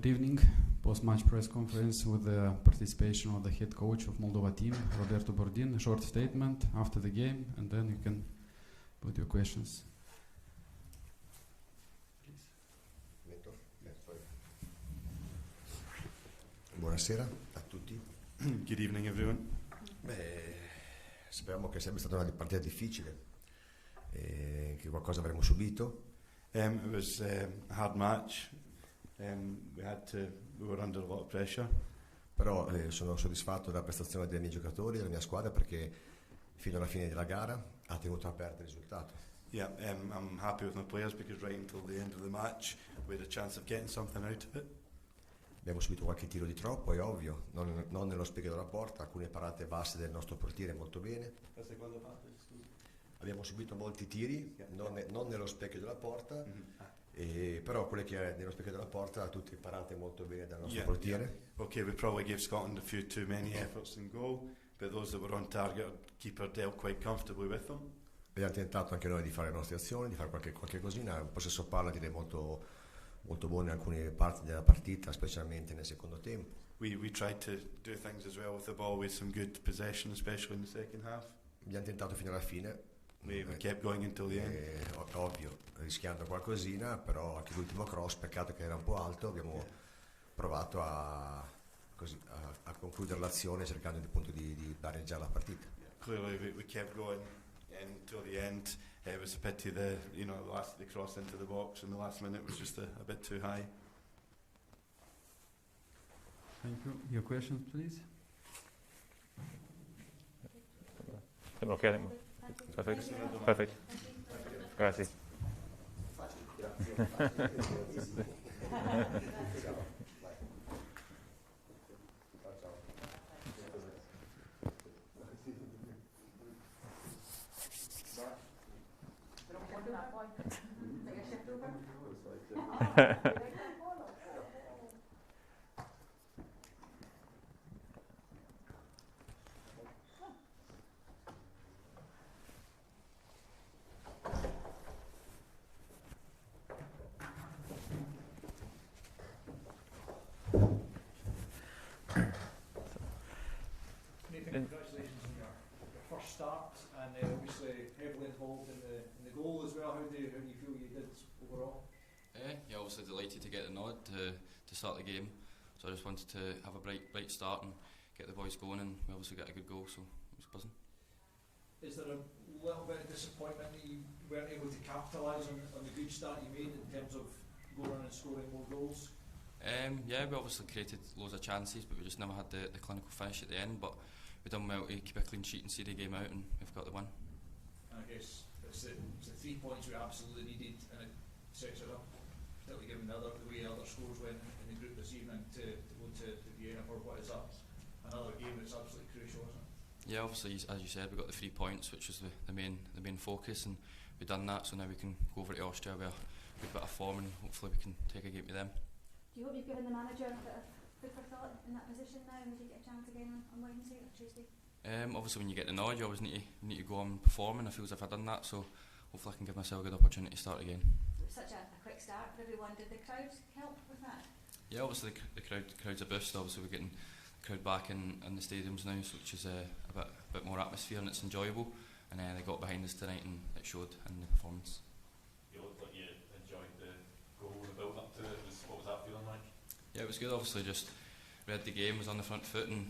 Good evening. Post-match press conference with the participation of the head coach of Moldova team, Roberto Bordin. A short statement after the game, and then you can put your questions. Buonasera a tutti. Good evening, everyone. Speriamo che sia stata una partita difficile, che qualcosa avremo subito. It was a hard match. We were under a lot of pressure. Però sono soddisfatto della prestazione dei miei giocatori, della mia squadra, perché fino alla fine della gara ha tenuto aperto il risultato. Yeah, I'm happy with my players because right until the end of the match we had a chance of getting something out of it. Abbiamo subito qualche tiro di troppo, è ovvio, non nello specchio della porta, alcune parate basse del nostro portiere molto bene. Abbiamo subito molti tiri, non nello specchio della porta, però quelle che nello specchio della porta tutte parate molto bene dal nostro portiere. Yeah. Okay, we probably gave Scotland a few too many efforts in goal, but those that were on target, our keeper dealt quite comfortably with them. Abbiamo tentato anche noi di fare le nostre azioni, di fare qualche cosina, un possesso palla direi molto buono in alcune parti della partita, specialmente nel secondo tempo. We tried to do things as well with the ball, with some good possession, especially in the second half. Abbiamo tentato fino alla fine. We kept going until the end. Ovvio, rischiando qualcosina, però anche l'ultimo cross, peccato che era un po' alto, abbiamo provato a concludere l'azione cercando appunto di pareggiare la partita. Clearly we kept going until the end. It was a pity the cross into the box in the last minute was just a bit too high. Thank you. Your questions, please. Okay. Perfect. Grazie. Congratulations on your first start, and obviously heavily involved in the goal as well. How do you feel you did overall? Yeah, obviously delighted to get the nod to start the game. So I just wanted to have a bright start and get the boys going, and we obviously got a good goal, so it was buzzing. Is there a little bit of disappointment that you weren't able to capitalise on the good start you made in terms of going and scoring more goals? Yeah, we obviously created loads of chances, but we just never had the clinical finish at the end. But we've done well to keep a clean sheet and see the game out, and we've got the win. And I guess it's the 3 points we absolutely needed, and it sets it up, particularly given the way other scores went in the group this evening, to go to Vienna for what is another game that's absolutely crucial, isn't it? Yeah, obviously, as you said, we got the 3 points, which was the main focus, and we've done that. So now we can go over to Austria with a good bit of form, and hopefully we can take a game to them. Do you hope you've given the manager a bit of food for thought in that position now, and you get a chance again on Wednesday or Tuesday? Obviously, when you get the nod, you always need to go on performing. I feel as if I've done that, so hopefully I can give myself a good opportunity to start again. It was such a quick start for everyone. Did the crowd help with that? Yeah, obviously the crowd's a boost. Obviously we're getting the crowd back in the stadiums now, so which is a bit more atmosphere, and it's enjoyable. And they got behind us tonight, and it showed in the performance. You looked like you enjoyed the goal, the build up to it. What was that feeling like? Yeah, it was good. Obviously, just read the game, was on the front foot, and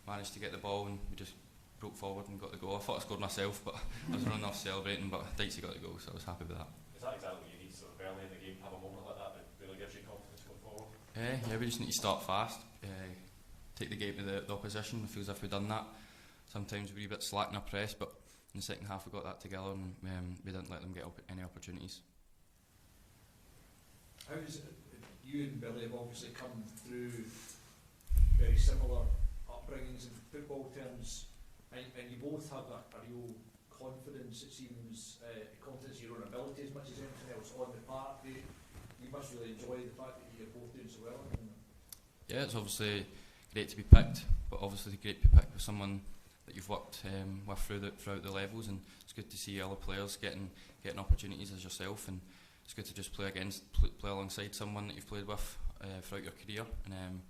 managed to get the ball, and we just broke forward and got the goal. I thought I scored myself, but I was running off celebrating, but Dicey got the goal, so I was happy with that. Is that exactly what you need, sort of early in the game, have a moment like that really gives you confidence going forward? Yeah, we just need to start fast, take the game to the opposition. It feels as if we've done that. Sometimes we're a bit slack in our press, but in the second half we got that together, and we didn't let them get any opportunities. How is it? You and Billy have obviously come through very similar upbringings in football terms, and you both have a real confidence, it seems, confidence in your own ability as much as anything else on the park. You must really enjoy the fact that you're both doing so well. Yeah, it's obviously great to be picked, but obviously great to be picked with someone that you've worked with throughout the levels, and it's good to see other players getting opportunities as yourself, and it's good to just play alongside someone that you've played with throughout your career, and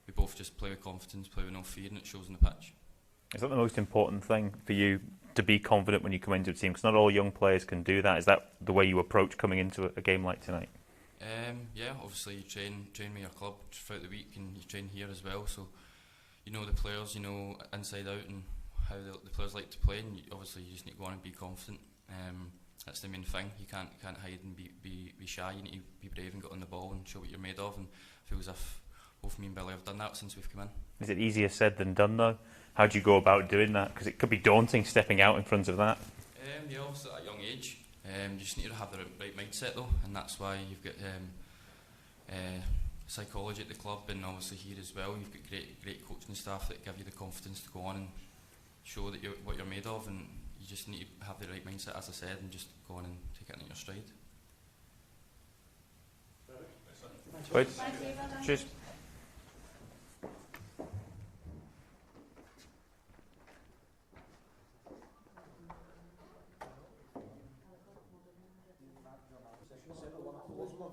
we both just play with confidence, play with no fear, and it shows on the pitch. Is that the most important thing for you, to be confident when you come into a team? Because not all young players can do that. Is that the way you approach coming into a game like tonight? Yeah, obviously you train with your club throughout the week, and you train here as well, so you know the players, you know inside out and how the players like to play, and obviously you just need to go on and be confident. That's the main thing. You can't hide and be shy. You need to be brave and get on the ball and show what you're made of, and I feel as if both me and Billy have done that since we've come in. Is it easier said than done though? How do you go about doing that? Because it could be daunting stepping out in front of that. Yeah, obviously at a young age, you just need to have the right mindset though, and that's why you've got psychology at the club, and obviously here as well. You've got great coaching staff that give you the confidence to go on and show that what you're made of, and you just need to have the right mindset, as I said, and just go on and take it in your stride. Wait. Cheers.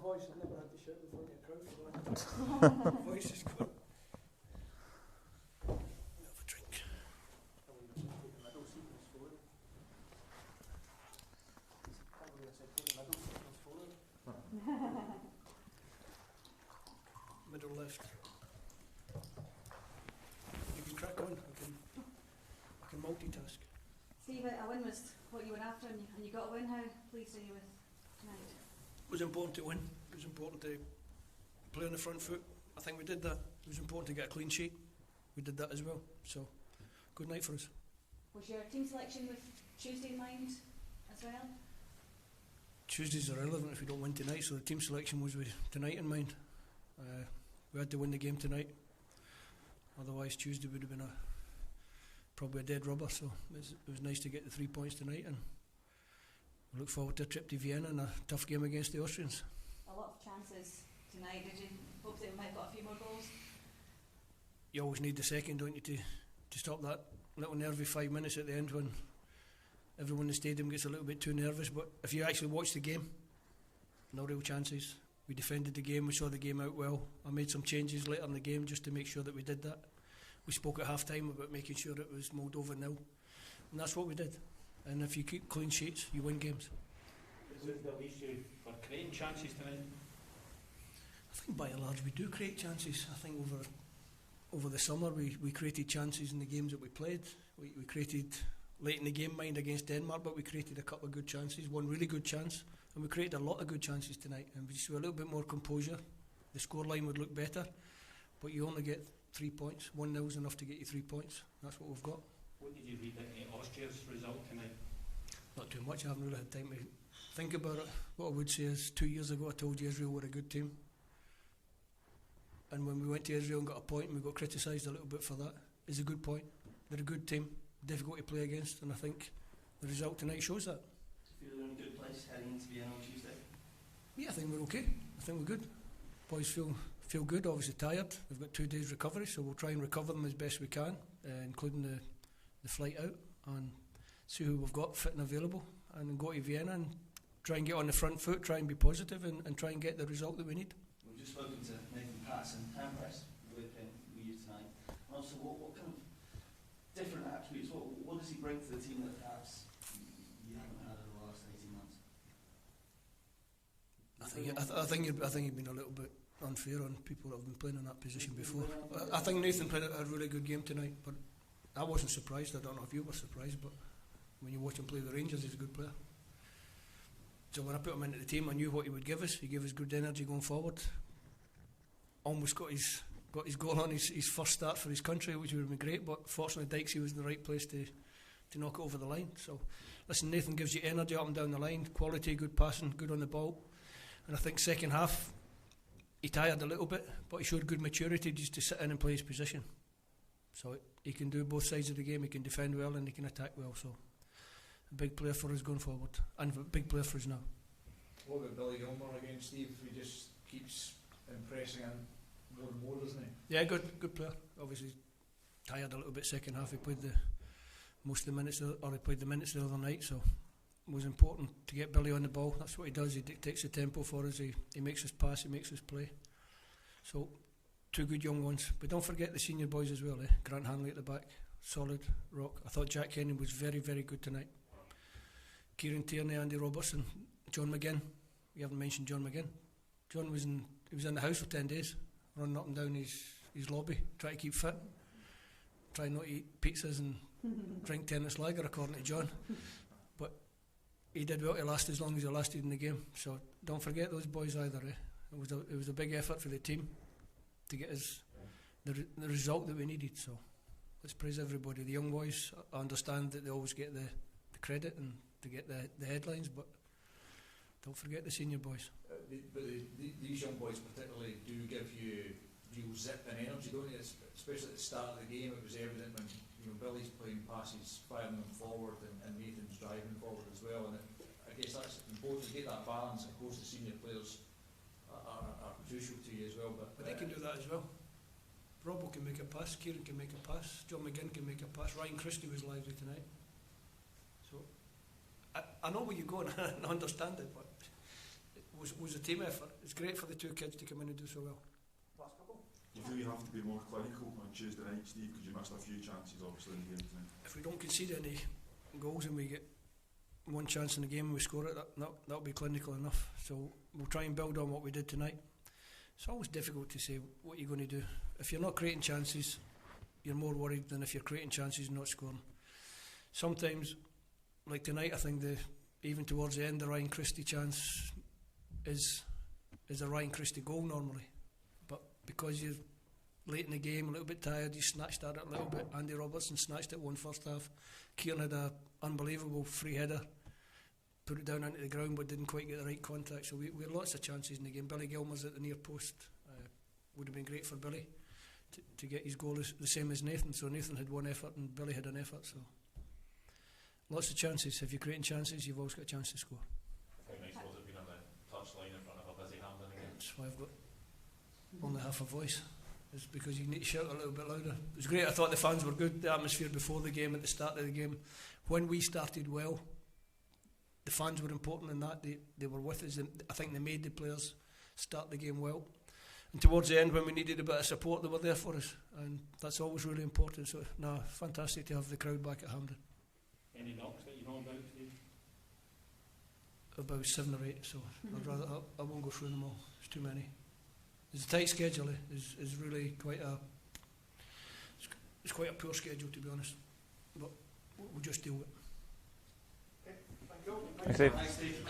Voice, I never had to shout in front of a crowd for that. Voice is good. Have a drink. Middle left. You can crack on. I can multitask. Steve, a win was what you were after, and you got a win. How pleased are you with tonight? It was important to win. It was important to play on the front foot. I think we did that. It was important to get a clean sheet. We did that as well. So, good night for us. Was your team selection with Tuesday in mind as well? Tuesdays are irrelevant if we don't win tonight, so the team selection was with tonight in mind. We had to win the game tonight. Otherwise, Tuesday would have been probably a dead rubber. So it was nice to get the 3 points tonight, and we look forward to a trip to Vienna and a tough game against the Austrians. A lot of chances tonight. Did you hope that we might have got a few more goals? You always need the second, don't you, to stop that little nervy 5 minutes at the end when everyone in the stadium gets a little bit too nervous. But if you actually watch the game, no real chances. We defended the game, we saw the game out well. I made some changes later in the game just to make sure that we did that. We spoke at half time about making sure it was Moldova nil, and that's what we did. And if you keep clean sheets, you win games. Is it the issue for creating chances tonight? I think by and large we do create chances. I think over the summer we created chances in the games that we played. We created late in the game, mind, against Denmark, but we created a couple of good chances, one really good chance, and we created a lot of good chances tonight. And we just were a little bit more composure. The scoreline would look better, but you only get 3 points. 1-0 is enough to get you 3 points. That's what we've got. What did you read at Austria's result tonight? Not too much. I haven't really had time to think about it. What I would say is 2 years ago I told you Israel were a good team, and when we went to Israel and got a point and we got criticised a little bit for that, is a good point. They're a good team, difficult to play against, and I think the result tonight shows that. Do you feel they're in a good place heading into Vienna on Tuesday? Yeah, I think we're okay. I think we're good. Boys feel good, obviously tired. They've got 2 days recovery, so we'll try and recover them as best we can, including the flight out, and see who we've got fit and available, and then go to Vienna and try and get on the front foot, try and be positive, and try and get the result that we need. We've just spoken to Nathan Patterson. How impressed with you tonight? And also, what kind of different attributes, what does he bring to the team that perhaps you haven't had over the last 18 months? I think you've been a little bit unfair on people that have been playing in that position before. I think Nathan played a really good game tonight, but I wasn't surprised. I don't know if you were surprised, but when you watch him play the Rangers, he's a good player. So when I put him into the team, I knew what he would give us. He gave us good energy going forward. Almost got his goal on his first start for his country, which would have been great, but fortunately Dykesy was in the right place to knock it over the line. So listen, Nathan gives you energy up and down the line, quality, good passing, good on the ball, and I think second half he tired a little bit, but he showed good maturity just to sit in and play his position. So he can do both sides of the game. He can defend well and he can attack well. So a big player for us going forward, and a big player for us now. What about Billy Gilmore again, Steve? He just keeps impressing him more and more, doesn't he? Yeah, good player. Obviously tired a little bit second half. He played most of the minutes, or he played the minutes the other night. So it was important to get Billy on the ball. That's what he does. He dictates the tempo for us. He makes us pass. He makes us play. So, 2 good young ones. But don't forget the senior boys as well, Grant Hanley at the back, solid rock. I thought Jack Kenyon was very, very good tonight. Kieran Tierney, Andy Robertson, John McGinn. You haven't mentioned John McGinn. John was in the house for 10 days, running up and down his lobby, trying to keep fit, trying not to eat pizzas and drink tennis lager, according to John. But he did well to last as long as he lasted in the game. So don't forget those boys either. It was a big effort for the team to get us the result that we needed. So let's praise everybody. The young boys, I understand that they always get the credit and to get the headlines, but don't forget the senior boys. These young boys particularly do give you real zip and energy, don't they? Especially at the start of the game, it was evident when Billy's playing passes, firing them forward, and Nathan's driving forward as well. And I guess that's important to get that balance. Of course, the senior players are crucial to you as well. But they can do that as well. Robbo can make a pass, Kieran can make a pass, John McGinn can make a pass, Ryan Christie was lively tonight. So I know where you're going and I understand it, but it was a team effort. It's great for the 2 kids to come in and do so well. Do you feel you have to be more clinical on Tuesday night, Steve, because you missed a few chances obviously in the game tonight? If we don't concede any goals and we get 1 chance in the game and we score it, that'll be clinical enough. So we'll try and build on what we did tonight. It's always difficult to say what you're going to do. If you're not creating chances, you're more worried than if you're creating chances and not scoring. Sometimes, like tonight, I think even towards the end, the Ryan Christie chance is a Ryan Christie goal normally. But because you're late in the game, a little bit tired, you snatched at it a little bit. Andy Robertson snatched it 1 first half. Kieran had an unbelievable free header, put it down into the ground but didn't quite get the right contact. So we had lots of chances in the game. Billy Gilmour's at the near post. Would have been great for Billy to get his goal the same as Nathan. So Nathan had 1 effort and Billy had an effort. So lots of chances. If you're creating chances, you've always got a chance to score. How nice was it being on the touchline in front of a busy Hampden again? That's why I've got only half a voice. It's because you need to shout a little bit louder. It was great. I thought the fans were good. The atmosphere before the game, at the start of the game. When we started well, the fans were important in that. They were with us. And I think they made the players start the game well. And towards the end, when we needed a bit of support, they were there for us. And that's always really important. So, fantastic to have the crowd back at Hampden. Any knocks that you know about, Steve? About 7 or 8. So I won't go through them all. It's too many. It's a tight schedule. It's really quite a poor schedule, to be honest. But we'll just deal with it. Thanks, Steve. Thanks, Steve.